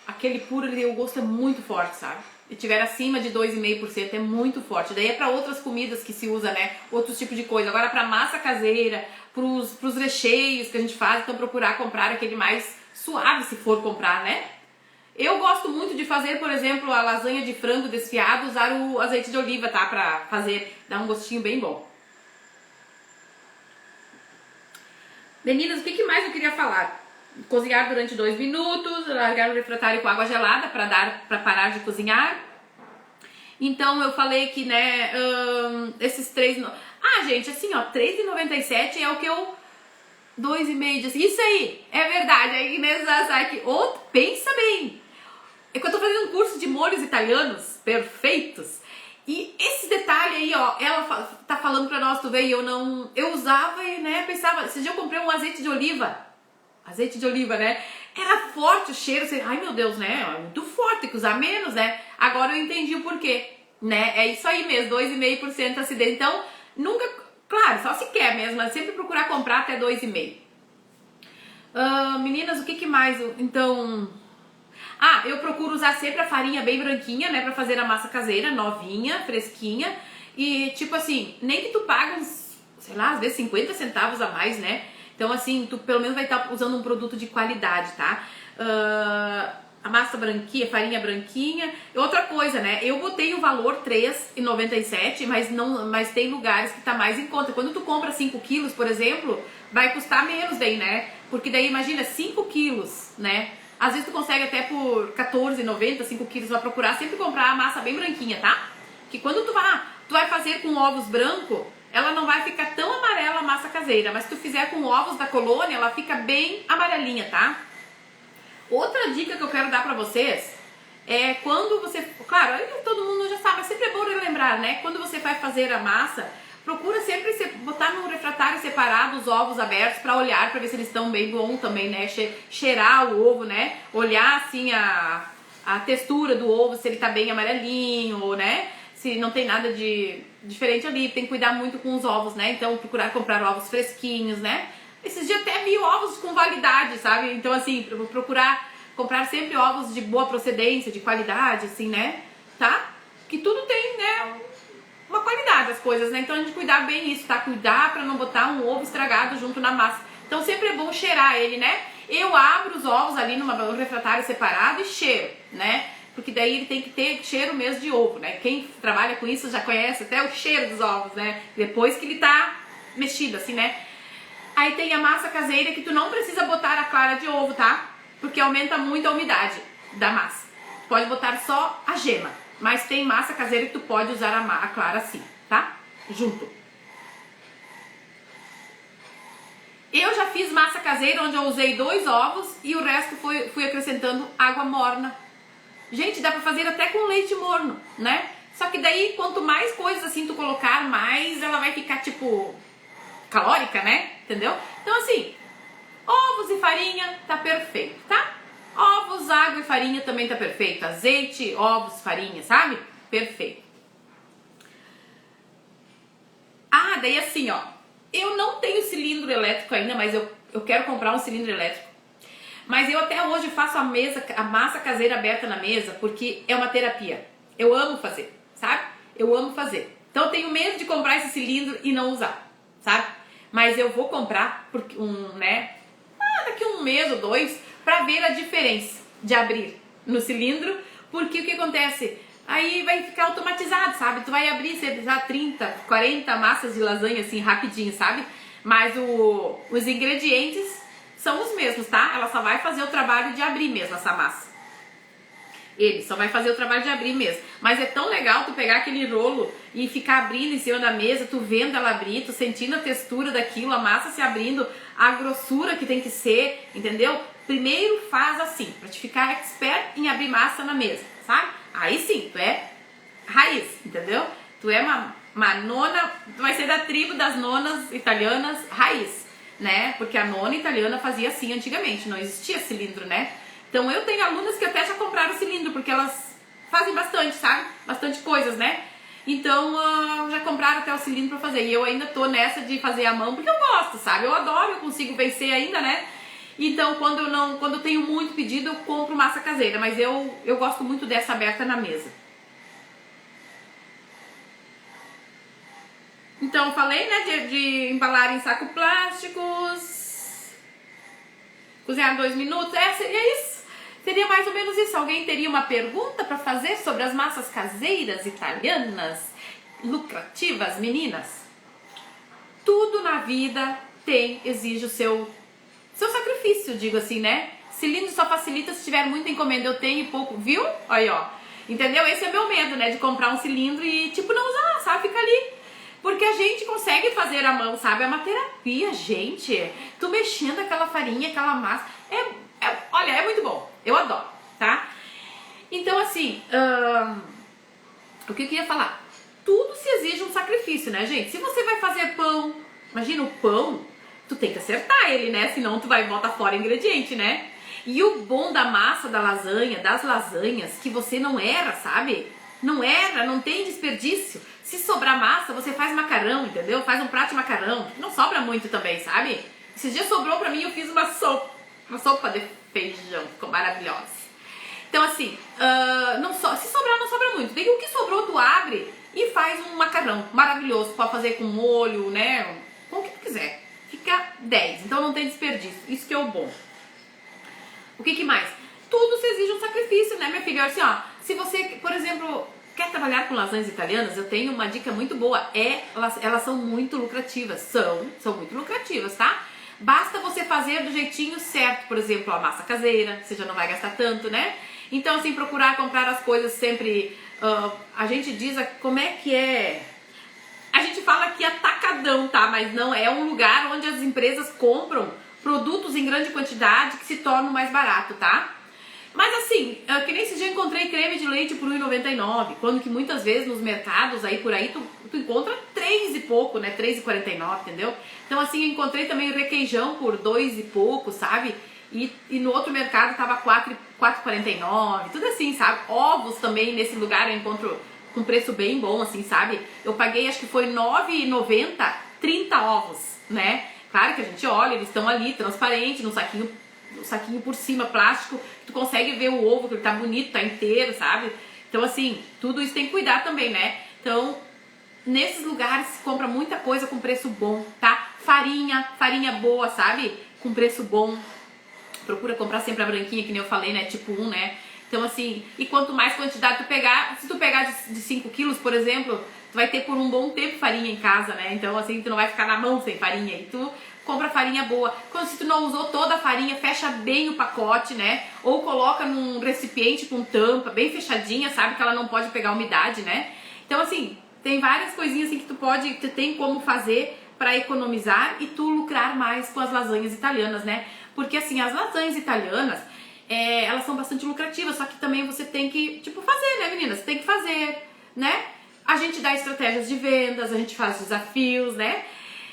aquele puro, o gosto é muito forte, sabe? E tiver acima de 2,5% é muito forte. Daí é para outras comidas que se usa, né? Outros tipos de coisa. Agora para massa caseira, pros recheios que a gente faz, então procurar comprar aquele mais suave se for comprar, né? Eu gosto muito de fazer, por exemplo, a lasanha de frango desfiado, usar o azeite de oliva, tá? Pra fazer, dar um gostinho bem bom. Meninas, o que mais eu queria falar? Cozinhar durante 2 minutos, largar o refratário com água gelada para parar de cozinhar. Então eu falei que, né, esses 3... gente, assim, ó, R$3,97 é o que eu... 2,5, assim, isso aí, é verdade. Aí Inês Zasaki, pensa bem. É que eu tô fazendo um curso de molhos italianos perfeitos. E esse detalhe aí, ó, ela tá falando pra nós, tu vê, eu usava e, né, pensava, esse dia eu comprei um azeite de oliva, né, era forte o cheiro, assim, ai meu Deus, né, é muito forte, tem que usar menos, né, agora eu entendi o porquê, né, é isso aí mesmo, 2,5% acidez, então, nunca, claro, só se quer mesmo, mas sempre procurar comprar até 2,5%. Meninas, o que mais, então... eu procuro usar sempre a farinha bem branquinha, né, pra fazer a massa caseira, novinha, fresquinha, e tipo assim, nem que tu paga uns, sei lá, às vezes 50 centavos a mais, né, então assim, tu pelo menos vai estar usando um produto de qualidade, tá, a massa branquinha, farinha branquinha, e outra coisa, né, eu botei o valor R$3,97, mas tem lugares que tá mais em conta, quando tu compra 5 quilos, por exemplo, vai custar menos daí, né, porque daí imagina, 5 quilos, né, às vezes tu consegue até por R$14,90, 5 quilos, vai procurar sempre comprar a massa bem branquinha, tá? Que quando tu vai fazer com ovos brancos, ela não vai ficar tão amarela a massa caseira, mas se tu fizer com ovos da colônia, ela fica bem amarelinha, tá? Outra dica que eu quero dar pra vocês é quando você... Claro, aí todo mundo já sabe, mas sempre é bom relembrar, né? Quando você vai fazer a massa, procura sempre botar no refratário separado os ovos abertos para olhar, para ver se eles estão bem bom também, né? Cheirar o ovo, né? Olhar assim a textura do ovo, se ele tá bem amarelinho, né? Se não tem nada de diferente ali, tem que cuidar muito com os ovos, né? Então procurar comprar ovos fresquinhos, né? Esses dias até vi ovos com validade, sabe? Então assim, procurar comprar sempre ovos de boa procedência, de qualidade, assim, né? Tá? Que tudo tem, né? Uma qualidade as coisas, né? Então a gente cuidar bem isso, tá? Cuidar pra não botar um ovo estragado junto na massa. Então sempre é bom cheirar ele, né? Eu abro os ovos ali num refratário separado e cheiro, né? Porque daí ele tem que ter cheiro mesmo de ovo, né? Quem trabalha com isso já conhece até o cheiro dos ovos, né? Depois que ele tá mexido, assim, né? Aí tem a massa caseira que tu não precisa botar a clara de ovo, tá? Porque aumenta muito a umidade da massa. Pode botar só a gema. Mas tem massa caseira que tu pode usar a clara assim, tá? Junto. Eu já fiz massa caseira onde eu usei 2 ovos e o resto fui acrescentando água morna. Gente, dá pra fazer até com leite morno, né? Só que daí, quanto mais coisas assim tu colocar, mais ela vai ficar, tipo, calórica, né? Entendeu? Então, assim, ovos e farinha tá perfeito, tá? Ovos, água e farinha também tá perfeito. Azeite, ovos, farinha, sabe? Perfeito. Daí assim, ó. Eu não tenho cilindro elétrico ainda, mas eu quero comprar um cilindro elétrico. Mas eu até hoje faço a massa caseira aberta na mesa, porque é uma terapia. Eu amo fazer, sabe? Eu amo fazer. Então eu tenho medo de comprar esse cilindro e não usar, sabe? Mas eu vou comprar porque daqui 1 mês ou 2, pra ver a diferença de abrir, no cilindro, porque o que acontece? Aí vai ficar automatizado, sabe? Tu vai abrir, sei lá, 30, 40 massas de lasanha assim rapidinho, sabe? Mas os ingredientes são os mesmos, tá? Ela só vai fazer o trabalho de abrir mesmo essa massa. Ele só vai fazer o trabalho de abrir mesmo. Mas é tão legal tu pegar aquele rolo e ficar abrindo em cima da mesa, tu vendo ela abrir, tu sentindo a textura daquilo, a massa se abrindo, a grossura que tem que ser, entendeu? Primeiro faz assim, pra te ficar expert em abrir massa na mesa, sabe? Aí sim, tu é raiz, entendeu? Tu é uma nona, tu vai ser da tribo das nonas italianas raiz, né? Porque a nona italiana fazia assim antigamente, não existia cilindro, né? Então eu tenho alunas que até já compraram cilindro, porque elas fazem bastante, sabe? Bastante coisas, né? Então já compraram até o cilindro pra fazer. E eu ainda tô nessa de fazer a mão, porque eu gosto, sabe? Eu adoro, eu consigo vencer ainda, né? Então quando eu tenho muito pedido, eu compro massa caseira. Mas eu gosto muito dessa aberta na mesa. Então falei, né, de embalar em saco plásticos, cozinhar 2 minutos, seria isso. Seria mais ou menos isso. Alguém teria uma pergunta para fazer sobre as massas caseiras italianas lucrativas, meninas? Tudo na vida exige o seu sacrifício, digo assim, né? Cilindro só facilita se tiver muita encomenda. Eu tenho pouco, viu? Aí, ó. Entendeu? Esse é meu medo, né? De comprar um cilindro e, tipo, não usar, sabe? Fica ali. Porque a gente consegue fazer à mão, sabe? É uma terapia, gente. Tu mexendo aquela farinha, aquela massa. Olha, é muito bom. Eu adoro, tá? Então, assim, o que eu queria falar? Tudo se exige um sacrifício, né, gente? Se você vai fazer pão, imagina o pão, tu tem que acertar ele, né? Senão tu vai botar fora ingrediente, né? E o bom da massa da lasanha, das lasanhas, que você não erra, sabe? Não erra, não tem desperdício. Se sobrar massa, você faz macarrão, entendeu? Faz um prato de macarrão. Não sobra muito também, sabe? Esses dias sobrou pra mim, eu fiz uma sopa de feijão, ficou maravilhosa. Então assim, se sobrar, não sobra muito. Daí o que sobrou, tu abre e faz um macarrão maravilhoso. Pode fazer com molho, né? Com o que tu quiser. Fica 10, então não tem desperdício. Isso que é o bom. O que mais? Tudo se exige um sacrifício, né, minha filha? Assim, ó, se você, por exemplo, quer trabalhar com lasanhas italianas, eu tenho uma dica muito boa. Elas são muito lucrativas. São muito lucrativas, tá? Basta você fazer do jeitinho certo. Por exemplo, a massa caseira, você já não vai gastar tanto, né? Então, assim, procurar comprar as coisas sempre... a gente diz, como é que é... A gente fala que é atacadão, tá? Mas não, é um lugar onde as empresas compram produtos em grande quantidade que se tornam mais barato, tá? Mas assim, que nem esse dia eu encontrei creme de leite por R$1,99, quando que muitas vezes nos mercados aí por aí tu encontra 3 e pouco, né? 3,49, entendeu? Então assim, eu encontrei também o requeijão por 2 e pouco, sabe? E no outro mercado tava 4,49, tudo assim, sabe? Ovos também nesse lugar eu encontro com preço bem bom, assim, sabe? Eu paguei, acho que foi R$9,90, 30 ovos, né? Claro que a gente olha, eles estão ali, transparente, no saquinho por cima, plástico, tu consegue ver o ovo, que ele tá bonito, tá inteiro, sabe? Então, assim, tudo isso tem que cuidar também, né? Então, nesses lugares se compra muita coisa com preço bom, tá? Farinha boa, sabe? Com preço bom. Procura comprar sempre a branquinha, que nem eu falei, né? Tipo 1, né? Então, assim, e quanto mais quantidade tu pegar, se tu pegar de 5 quilos, por exemplo, tu vai ter por um bom tempo farinha em casa, né? Então, assim, tu não vai ficar na mão sem farinha. E tu compra farinha boa. Quando se tu não usou toda a farinha, fecha bem o pacote, né? Ou coloca num recipiente com tampa, bem fechadinha, sabe? Que ela não pode pegar umidade, né? Então, assim, tem várias coisinhas assim que tu tem como fazer para economizar e tu lucrar mais com as lasanhas italianas, né? Porque, assim, as lasanhas italianas... elas são bastante lucrativas, só que também você tem que, tipo, fazer, né, meninas? Tem que fazer, né? A gente dá estratégias de vendas, a gente faz desafios, né?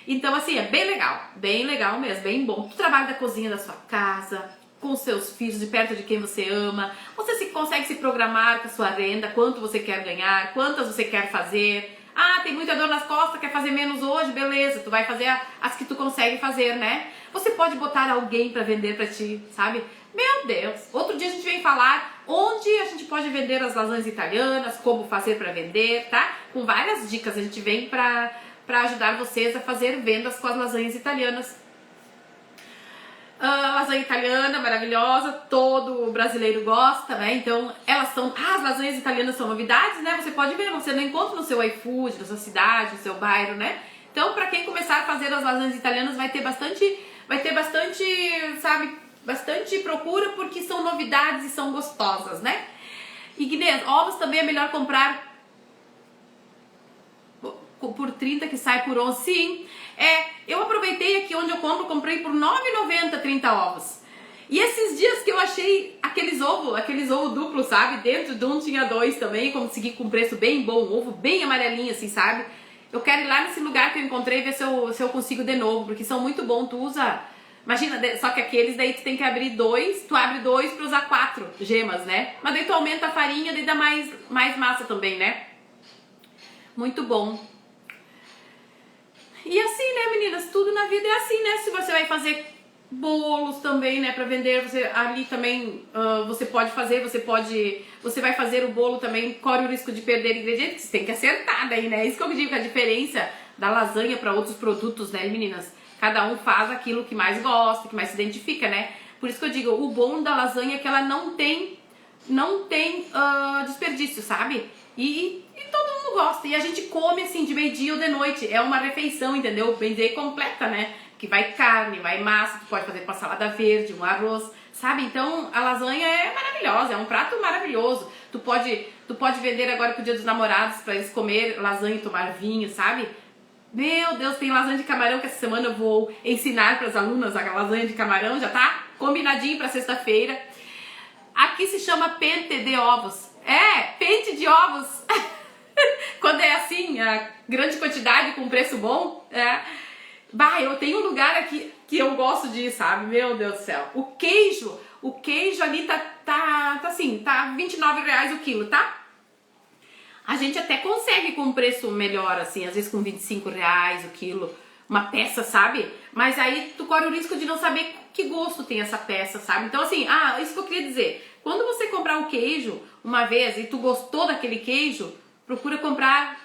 Então, assim, é bem legal mesmo, bem bom. Tu trabalha da cozinha da sua casa, com seus filhos, de perto de quem você ama. Você consegue se programar com a sua renda, quanto você quer ganhar, quantas você quer fazer. Ah, tem muita dor nas costas, quer fazer menos hoje? Beleza, tu vai fazer as que tu consegue fazer, né? Você pode botar alguém pra vender pra ti, sabe? Meu Deus! Outro dia a gente vem falar onde a gente pode vender as lasanhas italianas, como fazer pra vender, tá? Com várias dicas a gente vem pra ajudar vocês a fazer vendas com as lasanhas italianas. Lasanha italiana, maravilhosa, todo brasileiro gosta, né? Então, as lasanhas italianas são novidades, né? Você pode ver, você não encontra no seu iFood, na sua cidade, no seu bairro, né? Então, pra quem começar a fazer as lasanhas italianas, vai ter bastante, sabe, bastante procura, porque são novidades e são gostosas, né? Inês, ovos também é melhor comprar por 30 que sai por 11. Sim, eu aproveitei aqui onde eu compro, comprei por R$ 9,90 30 ovos. E esses dias que eu achei aqueles ovos duplos, sabe? Dentro de um tinha 2 também, consegui com preço bem bom, ovo bem amarelinho assim, sabe? Eu quero ir lá nesse lugar que eu encontrei ver se eu consigo de novo, porque são muito bons, tu usa... Imagina, só que aqueles daí tu tem que abrir 2, tu abre 2 para usar 4 gemas, né? Mas daí tu aumenta a farinha, daí dá mais massa também, né? Muito bom. E assim, né, meninas, tudo na vida é assim, né? Se você vai fazer bolos também, né, pra vender, você ali também, você pode fazer, você vai fazer o bolo também, corre o risco de perder ingredientes, você tem que acertar daí, né? Isso que eu digo, que a diferença da lasanha para outros produtos, né, meninas? Cada um faz aquilo que mais gosta, que mais se identifica, né? Por isso que eu digo, o bom da lasanha é que ela não tem desperdício, sabe? E todo mundo gosta. E a gente come assim de meio-dia ou de noite. É uma refeição, entendeu? Bem dizer, completa, né? Que vai carne, vai massa, tu pode fazer com a salada verde, um arroz, sabe? Então a lasanha é maravilhosa, é um prato maravilhoso. Tu pode vender agora pro Dia dos Namorados para eles comer lasanha e tomar vinho, sabe? Meu Deus, tem lasanha de camarão que essa semana eu vou ensinar para as alunas a lasanha de camarão, já tá combinadinho para sexta-feira. Aqui se chama pente de ovos. Pente de ovos. Quando é assim, a grande quantidade com preço bom. Eu tenho um lugar aqui que eu gosto de ir, sabe? Meu Deus do céu. O queijo ali tá assim, tá R$29 o quilo, tá? A gente até consegue com um preço melhor, assim, às vezes com R$25 o quilo, uma peça, sabe? Mas aí tu corre o risco de não saber que gosto tem essa peça, sabe? Então assim, isso que eu queria dizer. Quando você comprar um queijo uma vez e tu gostou daquele queijo, procura comprar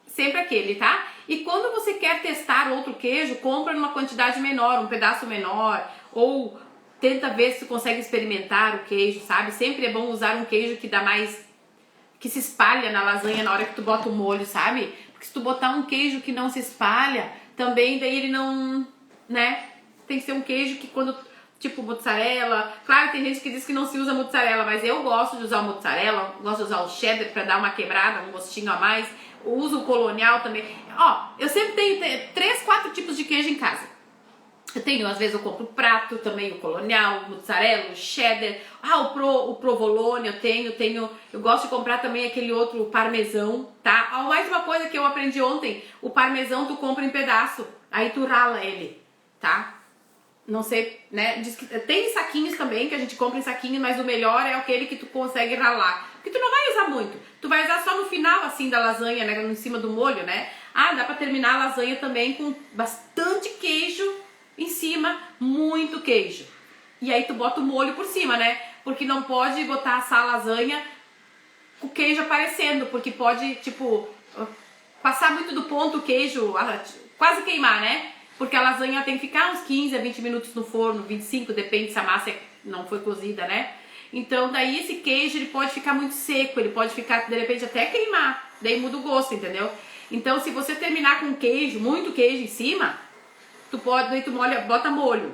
sempre aquele, tá? E quando você quer testar outro queijo, compra numa quantidade menor, um pedaço menor, ou tenta ver se tu consegue experimentar o queijo, sabe? Sempre é bom usar um queijo que dá mais... que se espalha na lasanha na hora que tu bota o molho, sabe? Porque se tu botar um queijo que não se espalha, também daí ele não, né? Tem que ser um queijo que quando, tipo mozzarella, claro, tem gente que diz que não se usa mozzarella, mas eu gosto de usar o mozzarella, gosto de usar o cheddar pra dar uma quebrada, um gostinho a mais, uso o colonial também. Eu sempre tenho 3, 4 tipos de queijo em casa. Às vezes eu compro o prato também, o colonial, o mozzarella, o cheddar, o provolone eu gosto de comprar também aquele outro, o parmesão, tá? Mais uma coisa que eu aprendi ontem, o parmesão tu compra em pedaço, aí tu rala ele, tá? Não sei, né? Diz que tem saquinhos também, que a gente compra em saquinhos, mas o melhor é aquele que tu consegue ralar, porque tu não vai usar muito, tu vai usar só no final, assim, da lasanha, né? Em cima do molho, né? Dá pra terminar a lasanha também com bastante queijo em cima, muito queijo. E aí tu bota o molho por cima, né? Porque não pode botar essa lasanha com o queijo aparecendo, porque pode, tipo, passar muito do ponto o queijo, quase queimar, né? Porque a lasanha tem que ficar uns 15 a 20 minutos no forno, 25, depende se a massa não foi cozida, né? Então daí esse queijo ele pode ficar muito seco, ele pode ficar, de repente, até queimar. Daí muda o gosto, entendeu? Então se você terminar com queijo, muito queijo em cima, tu bota molho.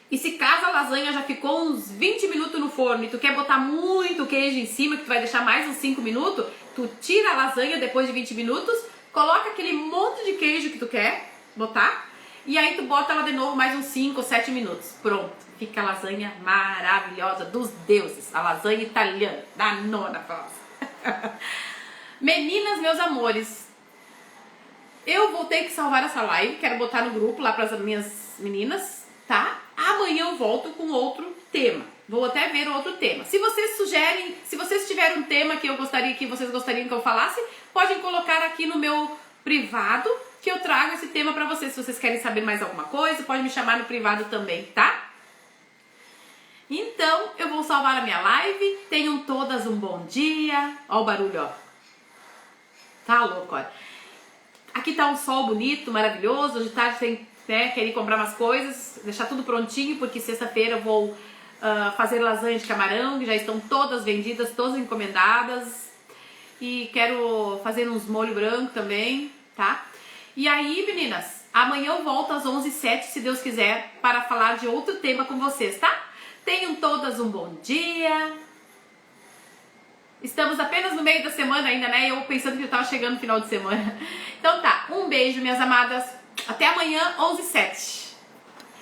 E se caso a lasanha já ficou uns 20 minutos no forno e tu quer botar muito queijo em cima, que tu vai deixar mais uns 5 minutos, tu tira a lasanha depois de 20 minutos, coloca aquele monte de queijo que tu quer botar, e aí tu bota ela de novo mais uns 5 ou 7 minutos. Pronto, fica a lasanha maravilhosa dos deuses, a lasanha italiana, da nona França. Meninas, meus amores, eu vou ter que salvar essa live, quero botar no grupo lá para as minhas meninas, tá? Amanhã eu volto com outro tema. Vou até ver outro tema. Se vocês sugerem, se vocês tiverem um tema que vocês gostariam que eu falasse, podem colocar aqui no meu privado, que eu trago esse tema para vocês. Se vocês querem saber mais alguma coisa, pode me chamar no privado também, tá? Então, eu vou salvar a minha live. Tenham todas um bom dia. Ó o barulho, ó. Tá louco, olha. Aqui tá um sol bonito, maravilhoso. Hoje de tarde tem né? Quero ir comprar umas coisas, deixar tudo prontinho, porque sexta-feira eu vou fazer lasanha de camarão, que já estão todas vendidas, todas encomendadas. E quero fazer uns molho branco também, tá? E aí, meninas, amanhã eu volto às 11h07, se Deus quiser, para falar de outro tema com vocês, tá? Tenham todas um bom dia. Estamos apenas no meio da semana ainda, né? Eu pensando que eu tava chegando no final de semana. Então tá, um beijo, minhas amadas. Até amanhã, 11h07.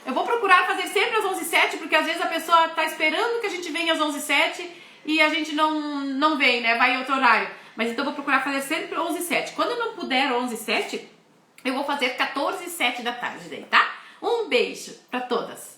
Eu vou procurar fazer sempre às 11h07, porque às vezes a pessoa tá esperando que a gente venha às 11h07 e a gente não vem, né? Vai em outro horário. Mas então eu vou procurar fazer sempre 11h07. Quando eu não puder 11h07, eu vou fazer 14h07 da tarde daí, tá? Um beijo pra todas.